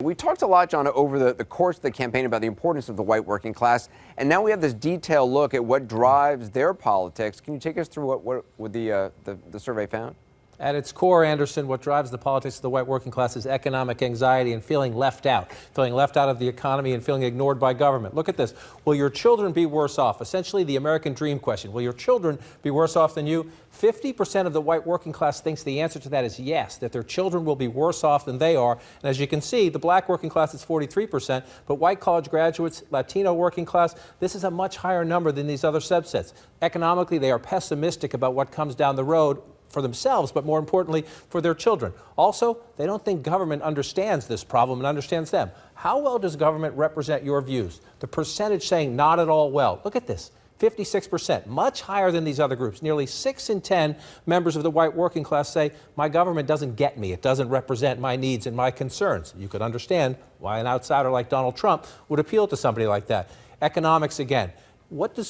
we talked a lot, John, over the course of the campaign about the importance of the white working class, and now we have this detailed look at what drives their politics. Can you take us through what the survey found? At its core, Anderson, what drives the politics of the white working class is economic anxiety and feeling left out of the economy and feeling ignored by government. Look at this. Will your children be worse off? Essentially the American dream question. Will your children be worse off than you? 50% of the white working class thinks the answer to that is yes, that their children will be worse off than they are. And as you can see, the black working class is 43%, but white college graduates, Latino working class, this is a much higher number than these other subsets. Economically, they are pessimistic about what comes down the road for themselves, but more importantly, for their children. Also, they don't think government understands this problem and understands them. How well does government represent your views? The percentage saying not at all well. Look at this. 56%, much higher than these other groups. Nearly 6 in 10 members of the white working class say, my government doesn't get me. It doesn't represent my needs and my concerns. You could understand why an outsider like Donald Trump would appeal to somebody like that. Economics again. What do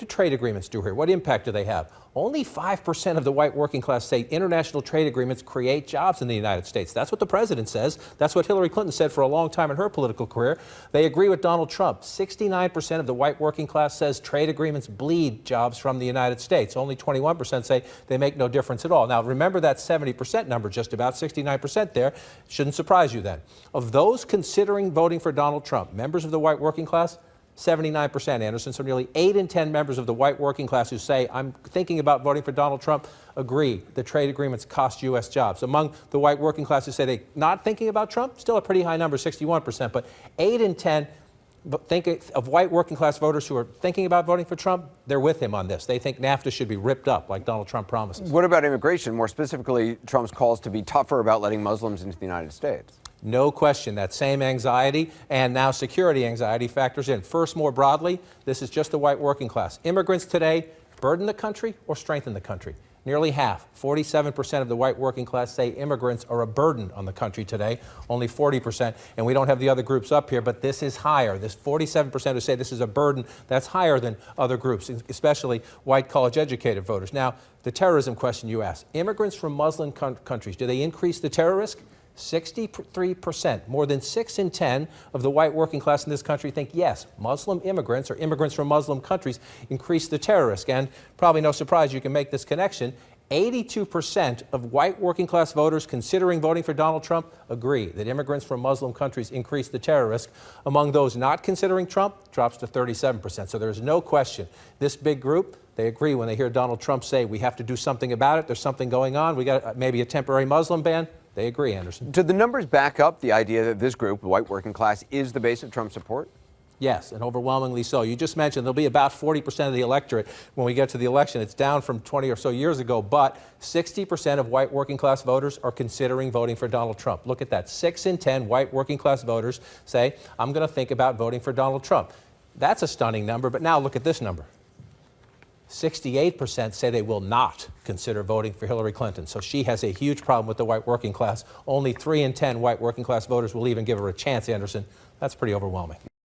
trade agreements do here? What impact do they have? Only 5% of the white working class say international trade agreements create jobs in the United States. That's what the president says. That's what Hillary Clinton said for a long time in her political career. They agree with Donald Trump. 69% of the white working class says trade agreements bleed jobs from the United States. Only 21% say they make no difference at all. Now, remember that 70% number, just about 69% there. Shouldn't surprise you then. Of those considering voting for Donald Trump, members of the white working class, 79%, Anderson. So nearly 8 in 10 members of the white working class who say, I'm thinking about voting for Donald Trump, agree the trade agreements cost U.S. jobs. Among the white working class who say they're not thinking about Trump, still a pretty high number, 61%. But 8 in 10 think of white working class voters who are thinking about voting for Trump, they're with him on this. They think NAFTA should be ripped up like Donald Trump promises. What about immigration? More specifically, Trump's calls to be tougher about letting Muslims into the United States. No question, that same anxiety and now security anxiety factors in. First, more broadly, this is just the white working class. Immigrants today burden the country or strengthen the country? Nearly half, 47% of the white working class say immigrants are a burden on the country today, only 40%. And we don't have the other groups up here, but this is higher. This 47% who say this is a burden, that's higher than other groups, especially white college educated voters. Now, the terrorism question you asked. Immigrants from Muslim countries, do they increase the terror risk? 63%, more than 6 in 10 of the white working class in this country think yes, Muslim immigrants or immigrants from Muslim countries increase the terror risk. And probably no surprise you can make this connection. 82% of white working class voters considering voting for Donald Trump agree that immigrants from Muslim countries increase the terror risk. Among those not considering Trump, drops to 37%. So there's no question. This big group, they agree when they hear Donald Trump say we have to do something about it. There's something going on. We got maybe a temporary Muslim ban. They agree, Anderson. Do the numbers back up the idea that this group, the white working class, is the base of Trump's support? Yes, and overwhelmingly so. You just mentioned there'll be about 40% of the electorate when we get to the election. It's down from 20 or so years ago, but 60% of white working class voters are considering voting for Donald Trump. Look at that. 6 in 10 white working class voters say, I'm going to think about voting for Donald Trump. That's a stunning number, but now look at this number. 68% say they will not consider voting for Hillary Clinton. So she has a huge problem with the white working class. Only 3 in 10 white working class voters will even give her a chance, Anderson. That's pretty overwhelming.